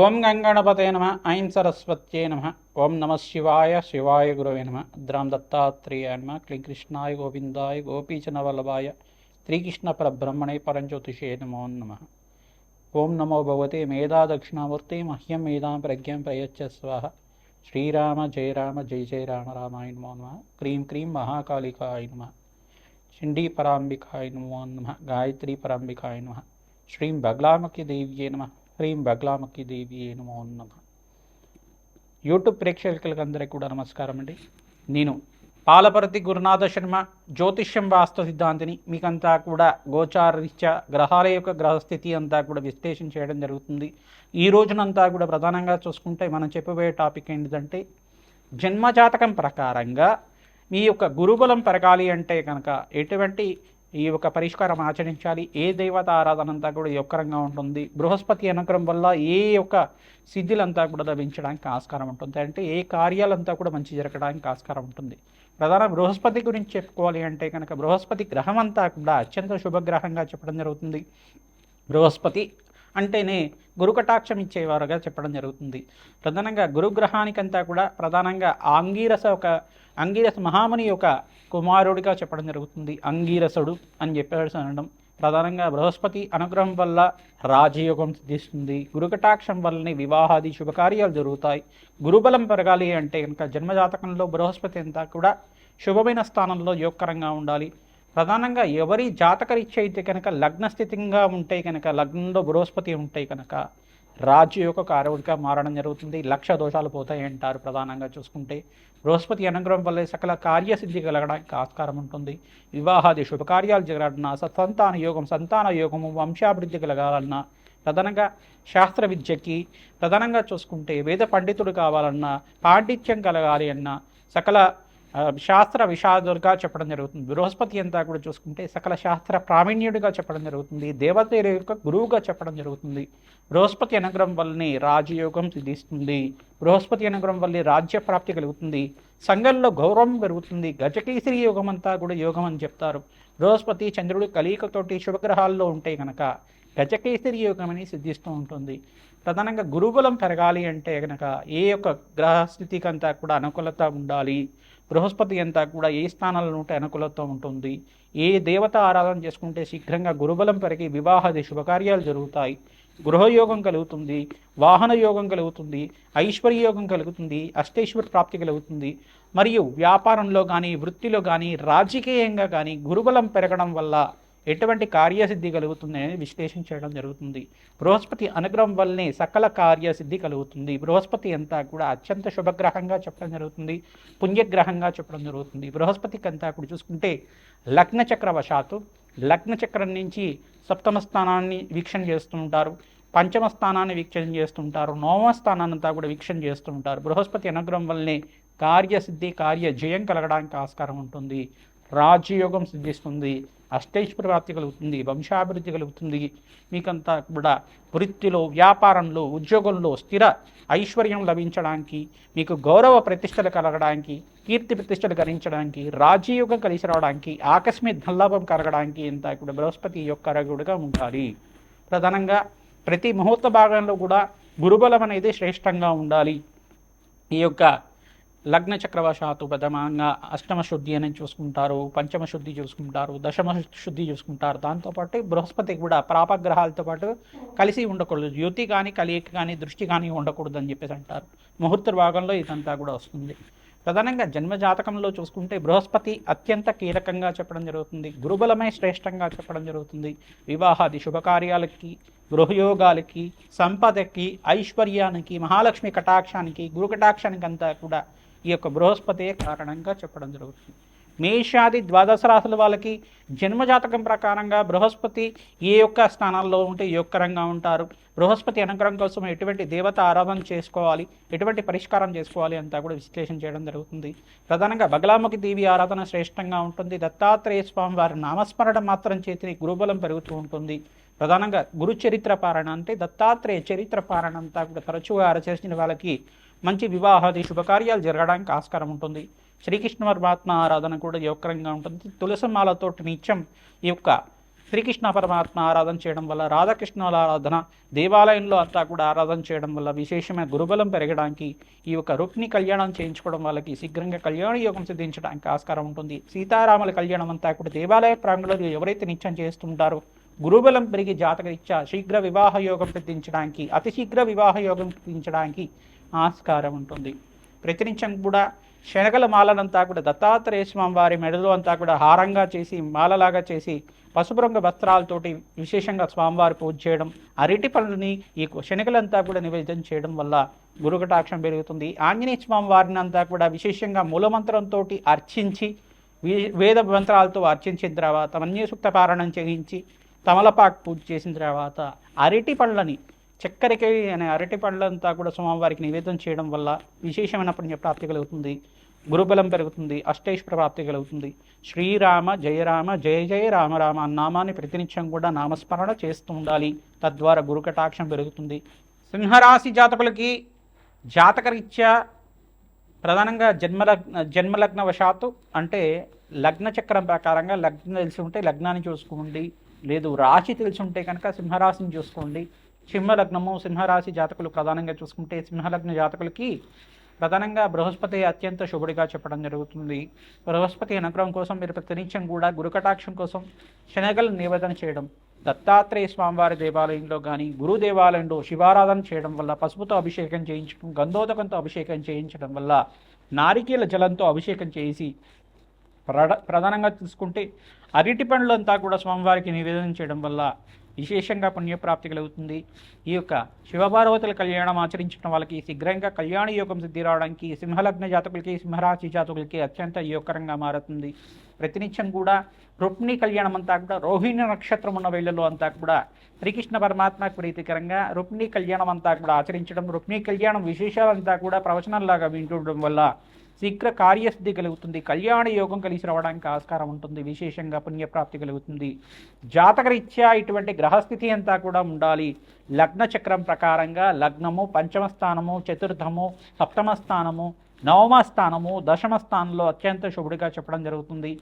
ఓం గంగణపతే నమ ఐం సరస్వత్యే నమ ఓం నమ శివాయ శివాయ గురవే నమ ద్రాం దత్తాత్రేయాయ నమ క్లీం కృష్ణాయ గోవిందాయ గోపీచనవల్లభాయ శ్రీకృష్ణ పరబ్రహ్మణే పరంజ్యోతిషే నమో నమ. ఓం నమో భగవతే మేధా దక్షిణామూర్తి మహ్యం మేధాం ప్రజ్ఞం ప్రయచ్చ స్వాహ. శ్రీరామ జయ రామ జయ జయ రామ రామాయ నమో నమ. క్రీం క్రీం మహాకాళికాయ నమ. చండీ పరాంబికాయ నమో నమ. గాయత్రీ పరాంబికాయ నమ. శ్రీం బగ్లామకి దేవ్యే నమ. హ్రీం బగ్లామకి దేవి నమో నమ. యూట్యూబ్ ప్రేక్షకులందరికీ కూడా నమస్కారం అండి. నేను పాలపర్తి గురునాథ శర్మ, జ్యోతిష్యం వాస్తు సిద్ధాంతిని. మీకంతా కూడా గోచారరీత్యా గ్రహాల యొక్క గ్రహస్థితి అంతా కూడా విశ్లేషణ చేయడం జరుగుతుంది. ఈ రోజునంతా కూడా ప్రధానంగా చూసుకుంటే మనం చెప్పబోయే టాపిక్ ఏంటిదంటే, జన్మజాతకం ప్రకారంగా మీ యొక్క గురుబలం పెరగాలి అంటే కనుక ఎటువంటి ఈ యొక్క పరిష్కారం ఆచరించాలి, ఏ దేవత ఆరాధన అంతా కూడా యొక్కరంగా ఉంటుంది, బృహస్పతి అనుగ్రహం వల్ల ఏ యొక్క సిద్ధులంతా కూడా లభించడానికి ఆస్కారం ఉంటుంది, అంటే ఏ కార్యాలంతా కూడా మంచి జరగడానికి ఆస్కారం ఉంటుంది. ప్రధాన బృహస్పతి గురించి చెప్పుకోవాలి అంటే కనుక బృహస్పతి గ్రహం అంతా కూడా అత్యంత శుభగ్రహంగా చెప్పడం జరుగుతుంది. బృహస్పతి అంటేనే గురుకటాక్షం ఇచ్చేవారుగా చెప్పడం జరుగుతుంది. ప్రధానంగా గురుగ్రహానికంతా కూడా ప్రధానంగా అంగీరస మహాముని యొక్క కుమారుడిగా చెప్పడం జరుగుతుంది. అంగీరసుడు అని చెప్పేసి అనడం. ప్రధానంగా బృహస్పతి అనుగ్రహం వల్ల రాజయోగం సిద్ధిస్తుంది. గురుకటాక్షం వల్లనే వివాహాది శుభకార్యాలు జరుగుతాయి. గురుబలం పెరగాలి అంటే కనుక జన్మజాతకంలో బృహస్పతి అంతా కూడా శుభమైన స్థానంలో యోగకరంగా ఉండాలి. ప్రధానంగా ఎవరి జాతకరీత్యా అయితే కనుక లగ్నస్థితిగా ఉంటే కనుక, లగ్నంలో బృహస్పతి ఉంటే కనుక రాజయోగ కారకుడిగా మారడం జరుగుతుంది. లక్ష దోషాలు పోతాయి అంటారు. ప్రధానంగా చూసుకుంటే బృహస్పతి అనుగ్రహం వల్ల సకల కార్యసిద్ధి కలగడానికి ఆస్కారం ఉంటుంది. వివాహాది శుభకార్యాలు జరగాలన్నా, సంతాన యోగము, వంశాభివృద్ధి కలగాలన్నా, ప్రధానంగా శాస్త్ర విద్యకి, ప్రధానంగా చూసుకుంటే వేద పండితుడు కావాలన్నా, పాండిత్యం కలగాలి అన్నా, సకల శాస్త్ర విషాదులుగా చెప్పడం జరుగుతుంది. బృహస్పతి అంతా కూడా చూసుకుంటే సకల శాస్త్ర ప్రావీణ్యుడిగా చెప్పడం జరుగుతుంది. దేవతల యొక్క గురువుగా చెప్పడం జరుగుతుంది. బృహస్పతి అనుగ్రహం వల్లనే రాజయోగం సిద్ధిస్తుంది. బృహస్పతి అనుగ్రహం వల్లే రాజ్య ప్రాప్తి కలుగుతుంది. సంఘంలో గౌరవం పెరుగుతుంది. గజకేసరి యోగం అంతా కూడా యోగం అని చెప్తారు. బృహస్పతి చంద్రుడు కలియికతోటి శుభగ్రహాల్లో ఉంటే కనుక గజకేసరి యోగం అని సిద్ధిస్తూ ఉంటుంది. ప్రధానంగా గురుబలం పెరగాలి అంటే కనుక ఏ యొక్క గ్రహస్థితికి అంతా కూడా అనుకూలత ఉండాలి. బృహస్పతి అంతా కూడా ఏ స్థానాల్లో ఉంటే అనుకూలత ఉంటుంది, ఏ దేవత ఆరాధన చేసుకుంటే శీఘ్రంగా గురుబలం పెరిగి వివాహాది శుభకార్యాలు జరుగుతాయి, గృహయోగం కలుగుతుంది, వాహన యోగం కలుగుతుంది, ఐశ్వర్యయోగం కలుగుతుంది, అష్టైశ్వర ప్రాప్తి కలుగుతుంది. మరియు వ్యాపారంలో కానీ, వృత్తిలో కానీ, రాజకీయంగా కానీ గురుబలం పెరగడం వల్ల ఎటువంటి కార్యసిద్ధి కలుగుతుంది అనేది విశ్లేషణ చేయడం జరుగుతుంది. బృహస్పతి అనుగ్రహం వల్లనే సకల కార్యసిద్ధి కలుగుతుంది. బృహస్పతి అంతా కూడా అత్యంత శుభగ్రహంగా చెప్పడం జరుగుతుంది, పుణ్యగ్రహంగా చెప్పడం జరుగుతుంది. బృహస్పతికి అంతా కూడా చూసుకుంటే లగ్నచక్రవశాత్తు లగ్నచక్రం నుంచి సప్తమ స్థానాన్ని వీక్షణ చేస్తూ ఉంటారు, పంచమ స్థానాన్ని వీక్షణ చేస్తుంటారు, నవమ స్థానాన్ని అంతా కూడా వీక్షణ చేస్తూ ఉంటారు. బృహస్పతి అనుగ్రహం వల్లనే కార్యసిద్ధి, కార్యజయం కలగడానికి ఆస్కారం ఉంటుంది. రాజయోగం సిద్ధిస్తుంది, అష్టైశ్వర ప్రాప్తి కలుగుతుంది, వంశాభివృద్ధి కలుగుతుంది. మీకంతా కూడా వృత్తిలో, వ్యాపారంలో, ఉద్యోగంలో స్థిర ఐశ్వర్యం లభించడానికి, మీకు గౌరవ ప్రతిష్టలు కలగడానికి, కీర్తి ప్రతిష్టలు కలిగించడానికి, రాజయోగం కలిసి రావడానికి, ఆకస్మిక ధనలాభం కలగడానికి అంతా కూడా బృహస్పతి యొక్క రగుడుగా ఉండాలి. ప్రధానంగా ప్రతి ముహూర్త భాగంలో కూడా గురుబలం అనేది శ్రేష్టంగా ఉండాలి. ఈ యొక్క లగ్న చక్రవశాత్తు ప్రథమంగా అష్టమ శుద్ధి అని చూసుకుంటారు, పంచమ శుద్ధి చూసుకుంటారు, దశమ శుద్ధి చూసుకుంటారు. దాంతోపాటు బృహస్పతి కూడా ప్రాపగ్రహాలతో పాటు కలిసి ఉండకూడదు. యుతి కానీ, కలియక కానీ, దృష్టి కానీ ఉండకూడదు అని చెప్పేసి అంటారు. ముహూర్త భాగంలో ఇదంతా కూడా వస్తుంది. ప్రధానంగా జన్మజాతకంలో చూసుకుంటే బృహస్పతి అత్యంత కీలకంగా చెప్పడం జరుగుతుంది. గురుబలమే శ్రేష్టంగా చెప్పడం జరుగుతుంది. వివాహాది శుభకార్యాలకి, గృహయోగాలకి, సంపదకి, ఐశ్వర్యానికి, మహాలక్ష్మి కటాక్షానికి, గురు కటాక్షానికి అంతా కూడా ఈ యొక్క బృహస్పతి కారణంగా చెప్పడం జరుగుతుంది. మేషాది ద్వాదశ రాశుల వాళ్ళకి జన్మజాతకం ప్రకారంగా బృహస్పతి ఏ యొక్క స్థానాల్లో ఉంటే యోగకరంగా ఉంటారు, బృహస్పతి అనుగ్రహం కోసం ఎటువంటి దేవత ఆరాధన చేసుకోవాలి, ఎటువంటి పరిష్కారం చేసుకోవాలి అంతా కూడా విశ్లేషణ చేయడం జరుగుతుంది. ప్రధానంగా బగలాముఖి దేవి ఆరాధన శ్రేష్టంగా ఉంటుంది. దత్తాత్రేయ స్వామి వారి నామస్మరణ మాత్రం చేతిని గురుబలం పెరుగుతూ ఉంటుంది. ప్రధానంగా గురు చరిత్ర పారణ అంటే దత్తాత్రేయ చరిత్ర పారణ అంతా కూడా తరచుగా చేసిన వాళ్ళకి మంచి వివాహాది శుభకార్యాలు జరగడానికి ఆస్కారం ఉంటుంది. శ్రీకృష్ణ పరమాత్మ ఆరాధన కూడా యోగకరంగా ఉంటుంది. తులసిమాలతోటి నిత్యం ఈ యొక్క శ్రీకృష్ణ పరమాత్మ ఆరాధన చేయడం వల్ల, రాధాకృష్ణుల ఆరాధన దేవాలయంలో అంతా కూడా ఆరాధన చేయడం వల్ల విశేషమైన గురుబలం పెరగడానికి, ఈ యొక్క రుక్ని కళ్యాణం చేయించుకోవడం వాళ్ళకి శీఘ్రంగా కళ్యాణ యోగం సిద్ధించడానికి ఆస్కారం ఉంటుంది. సీతారాముల కళ్యాణం అంతా కూడా దేవాలయ ప్రాంగణంలో ఎవరైతే నిత్యం చేస్తుంటారో గురుబలం పెరిగి జాతకరీత్యా శీఘ్ర వివాహ యోగం సిద్ధించడానికి, అతి శీఘ్ర వివాహ యోగం సిద్ధించడానికి ఆస్కారం ఉంటుంది. ప్రతినిత్యం కూడా శనగల మాలనంతా కూడా దత్తాత్రేయ స్వామి వారి మెడలో అంతా కూడా హారంగా చేసి మాలలాగా చేసి పసుపు రంగు వస్త్రాలతోటి విశేషంగా స్వామివారి పూజ చేయడం, అరటి పళ్ళని ఈ శనగలంతా కూడా నివేదన చేయడం వల్ల గురుకటాక్షం పెరుగుతుంది. ఆంజనేయ స్వామి వారిని అంతా కూడా విశేషంగా మూలమంత్రంతో అర్చించి వేద మంత్రాలతో అర్చించిన తర్వాత మన్యసూక్త పారాయణం చేయించి తమలపాకు పూజ చేసిన తర్వాత అరటి పళ్ళని చక్కెరకి అనే అరటి పళ్ళంతా కూడా స్వామివారికి నివేదన చేయడం వల్ల విశేషమైన పుణ్యప్రాప్తి కలుగుతుంది, గురుబలం పెరుగుతుంది, అష్టైశ్వర ప్రాప్తి కలుగుతుంది. శ్రీరామ జయరామ జయ జయ రామ రామ నామాన్ని ప్రతినిత్యం కూడా నామస్మరణ చేస్తూ ఉండాలి. తద్వారా గురుకటాక్షం పెరుగుతుంది. సింహరాశి జాతకులకి జాతకరీత్యా ప్రధానంగా జన్మలగ్నవశాత్తు అంటే లగ్న చక్రం ప్రకారంగా లగ్నం తెలిసి ఉంటే లగ్నాన్ని చూసుకోండి, లేదు రాశి తెలిసి ఉంటే కనుక సింహరాశిని చూసుకోండి. సింహలగ్నము సింహరాశి జాతకులు ప్రధానంగా చూసుకుంటే సింహలగ్న జాతకులకి ప్రధానంగా బృహస్పతి అత్యంత శుభుడిగా చెప్పడం జరుగుతుంది. బృహస్పతి అనుగ్రహం కోసం మీరు ప్రతినిత్యం కూడా గురుకటాక్షం కోసం శనగలు నివేదన చేయడం, దత్తాత్రేయ స్వామివారి దేవాలయంలో కానీ గురు దేవాలయంలో శివారాధన చేయడం వల్ల, పసుపుతో అభిషేకం చేయించడం, గంధోదకంతో అభిషేకం చేయించడం వల్ల, నారికేల జలంతో అభిషేకం చేసి ప్రధానంగా చూసుకుంటే అరటి పండ్లంతా కూడా స్వామివారికి నివేదన చేయడం వల్ల విశేషంగా పుణ్యప్రాప్తి కలుగుతుంది. ఈ యొక్క శివపార్వతుల కళ్యాణం ఆచరించిన వాళ్ళకి శీఘ్రంగా కళ్యాణ యోగం సిద్ధి రావడానికి సింహలగ్న జాతకులకి సింహరాశి జాతకులకి అత్యంత యోగకరంగా మారుతుంది. ప్రతినిత్యం కూడా రుక్మిణి కళ్యాణం అంతా కూడా రోహిణి నక్షత్రం ఉన్న వేళల్లో అంతా కూడా శ్రీకృష్ణ పరమాత్మకు ప్రీతికరంగా రుక్మిణి కళ్యాణం అంతా కూడా ఆచరించడం, రుక్మిణి కళ్యాణం విశేషాలంతా కూడా ప్రవచనంలాగా వింటుండడం వల్ల శీఘ్ర కార్యసిద్ధి కలుగుతుంది, కళ్యాణ యోగం కలిసి రావడానికి ఆస్కారం ఉంటుంది, విశేషంగా పుణ్యప్రాప్తి కలుగుతుంది. జాతకరీత్యా ఇటువంటి గ్రహస్థితి అంతా కూడా ఉండాలి. లగ్న చక్రం ప్రకారంగా లగ్నము, పంచమ స్థానము, చతుర్థము, సప్తమ స్థానము, నవమ స్థానము, దశమ స్థానంలో అత్యంత శుభుడిగా చెప్పడం జరుగుతుంది.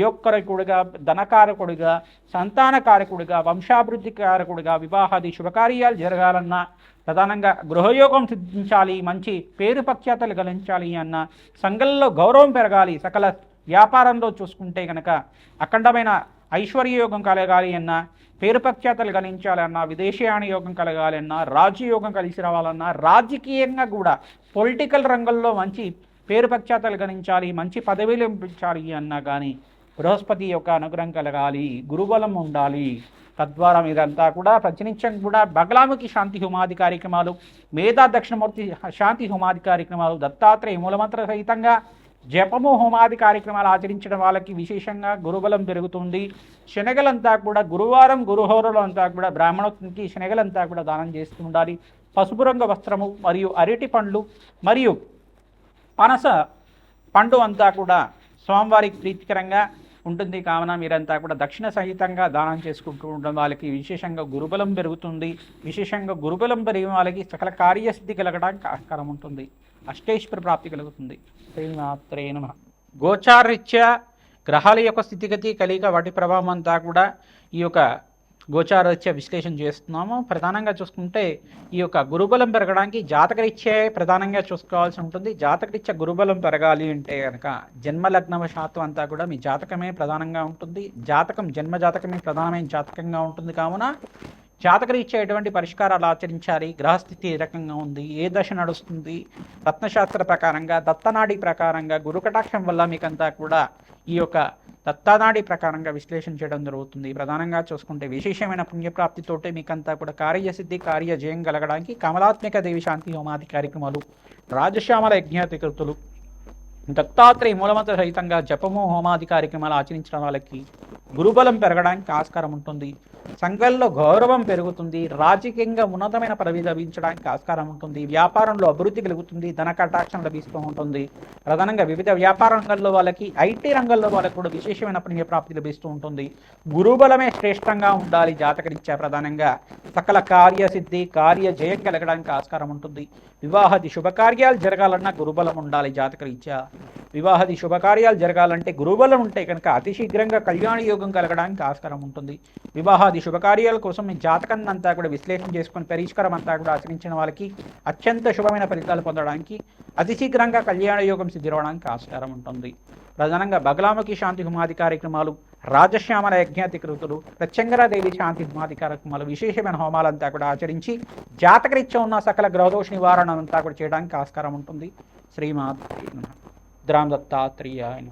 యోగకారకుడిగా, ధనకారకుడిగా, సంతానకారకుడిగా, వంశాభివృద్ధి కారకుడిగా, వివాహాది శుభకార్యాలు జరగాలన్నా, ప్రధానంగా గృహయోగం సిద్ధించాలి, మంచి పేరు ప్రఖ్యాతలు గలించాలి అన్న, సంఘంలో గౌరవం పెరగాలి, సకల వ్యాపారంలో చూసుకుంటే కనుక అఖండమైన ఐశ్వర్యయోగం కలగాలి అన్న, పేరు ప్రఖ్యాతలు గలించాలన్నా, విదేశీయాన యోగం కలగాలి అన్నా, రాజ్యయోగం కలిసి రావాలన్నా, రాజకీయంగా కూడా పొలిటికల్ రంగంలో మంచి పేరు ప్రఖ్యాతలు గణించాలి, మంచి పదవిలు పెంచాలి అన్నా కానీ బృహస్పతి యొక్క అనుగ్రహం కలగాలి, గురుబలం ఉండాలి. తద్వారా మీరంతా కూడా ప్రతినిత్యం కూడా బగలాముఖి శాంతి హోమాది కార్యక్రమాలు, మేధా దక్షిణమూర్తి శాంతి హోమాది కార్యక్రమాలు, దత్తాత్రేయ మూలమంత్ర సహితంగా జపము హోమాది కార్యక్రమాలు ఆచరించడం వాళ్ళకి విశేషంగా గురుబలం పెరుగుతుంది. శనగలంతా కూడా గురువారం గురుహోరలో అంతా కూడా బ్రాహ్మణోత్కి శనగలంతా కూడా దానం చేస్తూ ఉండాలి. పసుపు రంగు వస్త్రము మరియు అరటి పండ్లు మరియు పనస పండు అంతా కూడా స్వామివారికి ప్రీతికరంగా ఉంటుంది. కావున మీరంతా కూడా దక్షిణ సహితంగా దానం చేసుకుంటూ ఉండడం వాళ్ళకి విశేషంగా గురుబలం పెరుగుతుంది. విశేషంగా గురుబలం పెరిగిన వాళ్ళకి సకల కార్యసిద్ధి కలగడానికి ఆస్కారం ఉంటుంది, అష్టైశ్వర ప్రాప్తి కలుగుతుంది. శ్రీమాత్రే నమః. గోచారరీత్యా గ్రహాల యొక్క స్థితిగతి కలిగ వాటి ప్రభావం అంతా కూడా ఈ యొక్క గోచారరీత్యా విశ్లేషణ చేస్తున్నాము. ప్రధానంగా చూసుకుంటే ఈ యొక్క గురుబలం పెరగడానికి జాతకరీత్యా ప్రధానంగా చూసుకోవాల్సి ఉంటుంది. జాతకరీత్యా గురుబలం పెరగాలి అంటే కనుక జన్మలగ్నవశాత్తు అంతా కూడా మీ జాతకమే ప్రధానంగా ఉంటుంది. జన్మ జాతకమే ప్రధానమైన జాతకంగా ఉంటుంది. కావున జాతకరీత్యా ఎటువంటి పరిష్కారాలు ఆచరించాలి, గ్రహస్థితి ఏ రకంగా ఉంది, ఏ దశ నడుస్తుంది, రత్నశాస్త్ర ప్రకారంగా దత్తనాడి ప్రకారంగా గురుకటాక్షం వల్ల మీకంతా కూడా ఈ యొక్క దత్తానాడి ప్రకారంగా విశ్లేషణ చేయడం జరుగుతుంది. ప్రధానంగా చూసుకుంటే విశేషమైన పుణ్యప్రాప్తితోటే మీకంతా కూడా కార్యసిద్ధి కార్యజయం కలగడానికి కమలాత్మిక దేవి శాంతి హోమాది కార్యక్రమాలు, రాజశ్యామల యజ్ఞాధికృతులు, దత్తాత్రేయ మూలమంత్ర సహితంగా జపము హోమాది కార్యక్రమాలు ఆచరించడం వాళ్ళకి గురుబలం పెరగడానికి ఆస్కారం ఉంటుంది. సంఘంలో గౌరవం పెరుగుతుంది, రాజకీయంగా ఉన్నతమైన పదవి లభించడానికి ఆస్కారం ఉంటుంది, వ్యాపారంలో అభివృద్ధి కలుగుతుంది, ధన కటాక్షం లభిస్తూ ఉంటుంది. ప్రధానంగా వివిధ వ్యాపార రంగంలో వాళ్ళకి, ఐటీ రంగంలో వాళ్ళకి కూడా విశేషమైన పుణ్యప్రాప్తి లభిస్తూ ఉంటుంది. గురుబలమే శ్రేష్టంగా ఉండాలి. జాతకరీత్యా ప్రధానంగా సకల కార్యసిద్ధి కార్యజయం కలగడానికి ఆస్కారం ఉంటుంది. వివాహాది శుభకార్యాలు జరగాలన్నా గురుబలం ఉండాలి జాతకరీత్యా. వివాహాది శుభకార్యాలు జరగాలంటే గురుబలం ఉంటే కనుక అతి శీఘ్రంగా కళ్యాణ యోగం కలగడానికి ఆస్కారం ఉంటుంది. వివాహాది శుభకార్యాల కోసం మీ జాతకాన్ని అంతా కూడా విశ్లేషణ చేసుకుని పరిష్కారం అంతా కూడా ఆచరించిన వాళ్ళకి అత్యంత శుభమైన ఫలితాలు పొందడానికి అతి శీఘ్రంగా కళ్యాణ యోగం సిద్ధిరవడానికి ఆస్కారం ఉంటుంది. ప్రధానంగా బగలాముఖి శాంతి హోమాది కార్యక్రమాలు, రాజశ్యామల యజ్ఞాతి కృతులు, ప్రత్యంగరాదేవి శాంతి హోమాది కార్యక్రమాలు, విశేషమైన హోమాలంతా కూడా ఆచరించి జాతకరీత్యా ఉన్న సకల గ్రహదోష నివారణ అంతా కూడా చేయడానికి ఆస్కారం ఉంటుంది. శ్రీమాత్ రామ్ దత్తాత్రేయాయ.